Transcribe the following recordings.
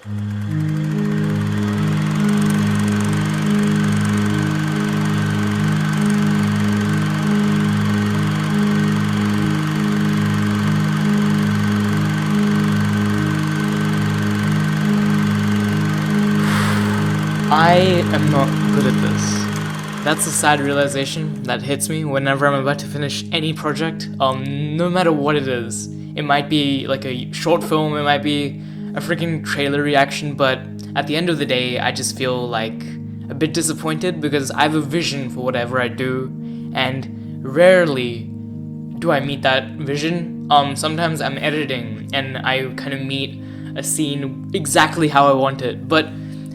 I am not good at this. That's a sad realization that hits me whenever I'm about to finish any project, no matter what it is. It might be like a short film, it might be a freaking trailer reaction, but at the end of the day, I just feel like a bit disappointed because I have a vision for whatever I do, and rarely do I meet that vision. Sometimes I'm editing and I kind of meet a scene exactly how I want it, but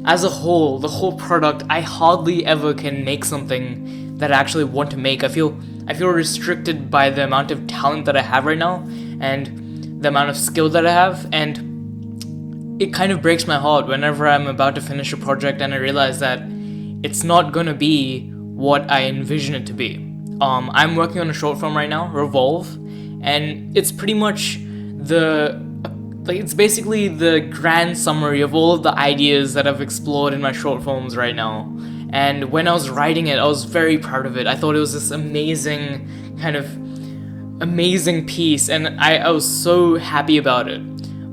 as a whole, the whole product, I hardly ever can make something that I actually want to make. I feel restricted by the amount of talent that I have right now and the amount of skill that I have, and it kind of breaks my heart whenever I'm about to finish a project and I realize that it's not gonna be what I envision it to be. I'm working on a short film right now, Revolve, and it's pretty much it's basically the grand summary of all of the ideas that I've explored in my short films right now. And when I was writing it, I was very proud of it. I thought it was this amazing piece, and I was so happy about it.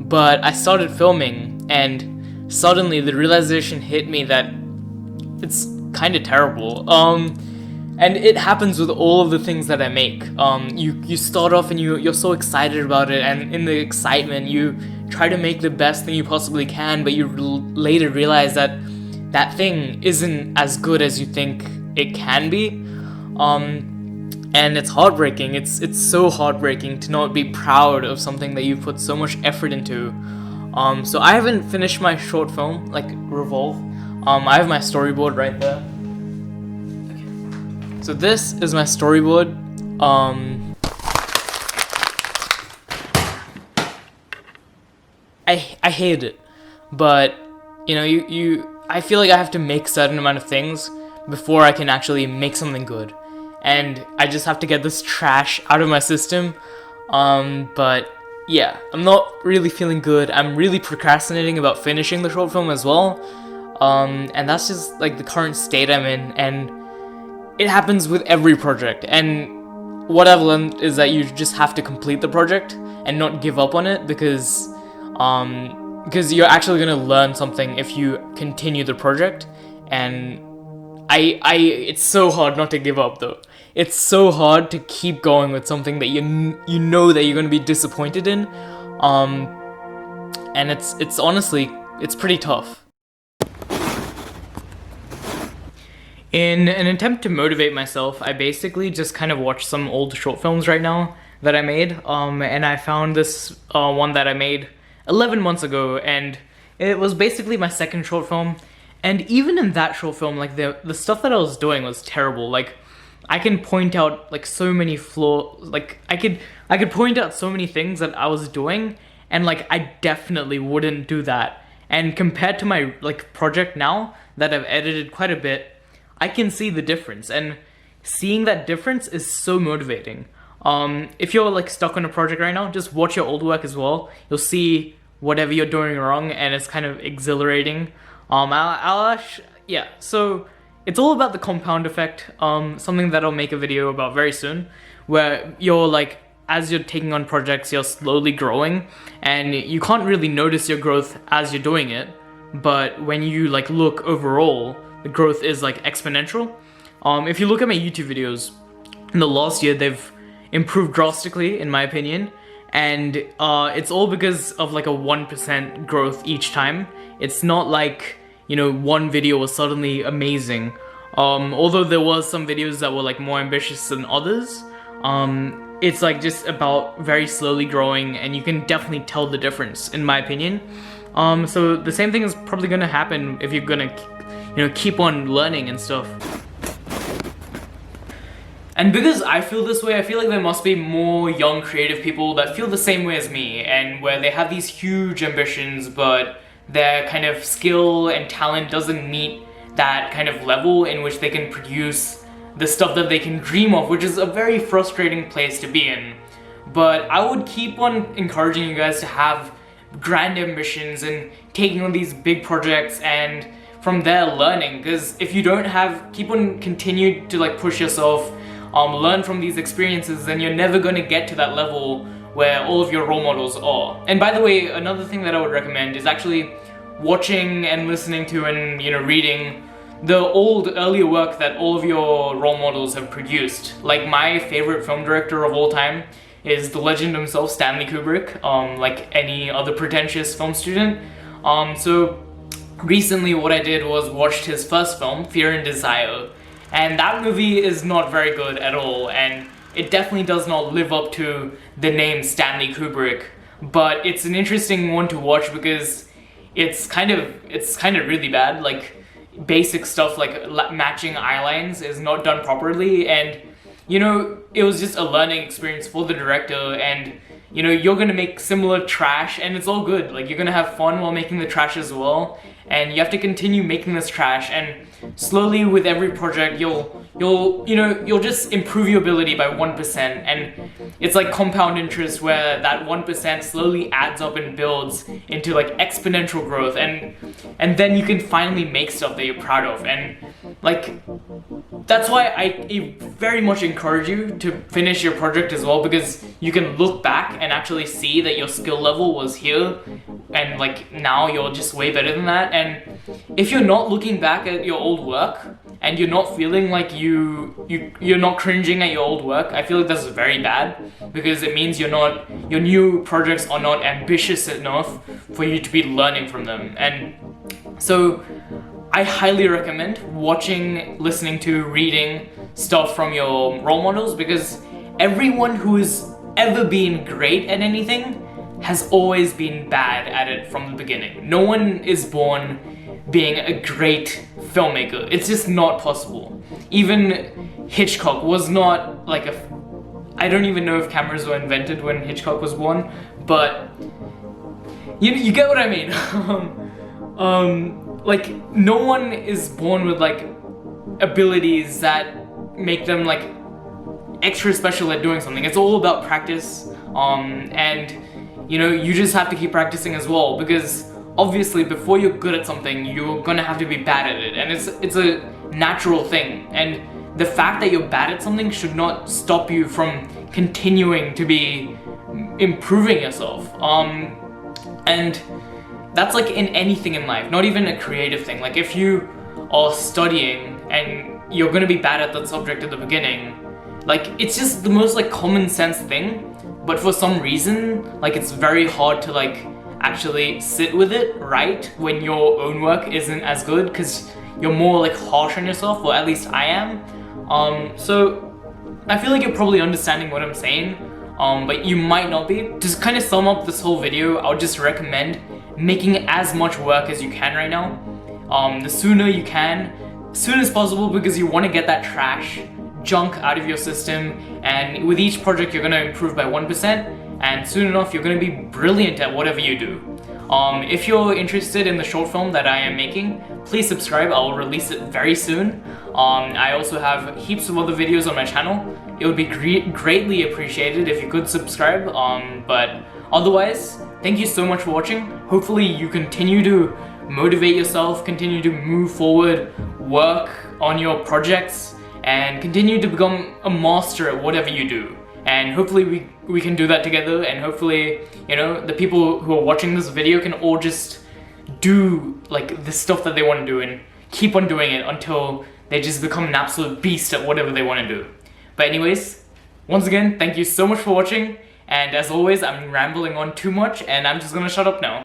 But I started filming, and suddenly the realization hit me that it's kind of terrible. And it happens with all of the things that I make. You start off and you're so excited about it, and in the excitement you try to make the best thing you possibly can, but you later realize that that thing isn't as good as you think it can be. And it's heartbreaking. It's so heartbreaking to not be proud of something that you put so much effort into. So I haven't finished my short film, like Revolve. I have my storyboard right there. So this is my storyboard. I hate it, but you know, I feel like I have to make certain amount of things before I can actually make something good, and I just have to get this trash out of my system. But yeah, I'm not really feeling good. I'm really procrastinating about finishing the short film as well, and that's just like the current state I'm in, and it happens with every project. And what I've learned is that you just have to complete the project and not give up on it, because you're actually gonna learn something if you continue the project. And it's so hard not to give up though. It's so hard to keep going with something that you know that you're gonna be disappointed in, and it's honestly, it's pretty tough. In an attempt to motivate myself, I basically just kind of watched some old short films right now that I made, and I found this one that I made 11 months ago, and it was basically my second short film. And even in that short film, like the stuff that I was doing was terrible. Like I can point out like so many flaws, like I could point out so many things that I was doing, and like I definitely wouldn't do that. And compared to my like project now that I've edited quite a bit, I can see the difference, and seeing that difference is so motivating. If you're like stuck on a project right now, just watch your old work as well. You'll see whatever you're doing wrong, and it's kind of exhilarating. Yeah, so it's all about the compound effect, something that I'll make a video about very soon, where you're like, as you're taking on projects, you're slowly growing, and you can't really notice your growth as you're doing it, but when you like look overall, the growth is like exponential. If you look at my YouTube videos, in the last year, they've improved drastically, in my opinion, and it's all because of like a 1% growth each time. It's not like, you know, one video was suddenly amazing. Although there was some videos that were like more ambitious than others, it's like just about very slowly growing, and you can definitely tell the difference, in my opinion. So the same thing is probably gonna happen if you're gonna, you know, keep on learning and stuff. And because I feel this way, I feel like there must be more young creative people that feel the same way as me, and where they have these huge ambitions, but their kind of skill and talent doesn't meet that kind of level in which they can produce the stuff that they can dream of, which is a very frustrating place to be in. But I would keep on encouraging you guys to have grand ambitions and taking on these big projects, and from there learning. Because if you don't continue to like push yourself, learn from these experiences, then you're never going to get to that level where all of your role models are. And by the way, another thing that I would recommend is actually watching and listening to and reading the earlier work that all of your role models have produced. Like my favorite film director of all time is the legend himself, Stanley Kubrick, like any other pretentious film student. So recently what I did was watched his first film, Fear and Desire, and that movie is not very good at all, and it definitely does not live up to the name Stanley Kubrick, but it's an interesting one to watch because it's kind of really bad. Like basic stuff like matching eye lines is not done properly, and it was just a learning experience for the director, and you're gonna make similar trash and it's all good. Like you're gonna have fun while making the trash as well, and you have to continue making this trash, and slowly with every project you'll just improve your ability by 1%, and it's like compound interest where that 1% slowly adds up and builds into like exponential growth, and then you can finally make stuff that you're proud of. And like that's why I very much encourage you to finish your project as well, because you can look back and actually see that your skill level was here, and like now you're just way better than that. And if you're not looking back at your old work and you're not feeling like you're not cringing at your old work, I feel like that's very bad, because it means your new projects are not ambitious enough for you to be learning from them. And so I highly recommend watching, listening to, reading stuff from your role models, because everyone who has ever been great at anything has always been bad at it from the beginning. No one is born being a great filmmaker. It's just not possible. Even Hitchcock was not like I don't even know if cameras were invented when Hitchcock was born, but you get what I mean. Like no one is born with like abilities that make them like extra special at doing something. It's all about practice, and you just have to keep practicing as well, because obviously before you're good at something you're gonna have to be bad at it, and it's a natural thing. And the fact that you're bad at something should not stop you from continuing to be improving yourself. And that's like in anything in life, not even a creative thing. Like if you are studying and you're gonna be bad at that subject at the beginning, like it's just the most like common sense thing, but for some reason like it's very hard to like actually sit with it right when your own work isn't as good, because you're more like harsh on yourself, or at least I am. So I feel like you're probably understanding what I'm saying, but you might not be. To kind of sum up this whole video, I would just recommend making as much work as you can right now. The sooner you can, as soon as possible, because you want to get that trash, junk out of your system, and with each project you're going to improve by 1%, and soon enough you're going to be brilliant at whatever you do. If you're interested in the short film that I am making, please subscribe. I will release it very soon. I also have heaps of other videos on my channel. It would be greatly appreciated if you could subscribe, but otherwise, thank you so much for watching. Hopefully you continue to motivate yourself, continue to move forward, work on your projects, and continue to become a master at whatever you do. And hopefully we can do that together, and hopefully, the people who are watching this video can all just do like the stuff that they want to do and keep on doing it until they just become an absolute beast at whatever they want to do. But anyways, once again, thank you so much for watching, and as always, I'm rambling on too much and I'm just gonna shut up now.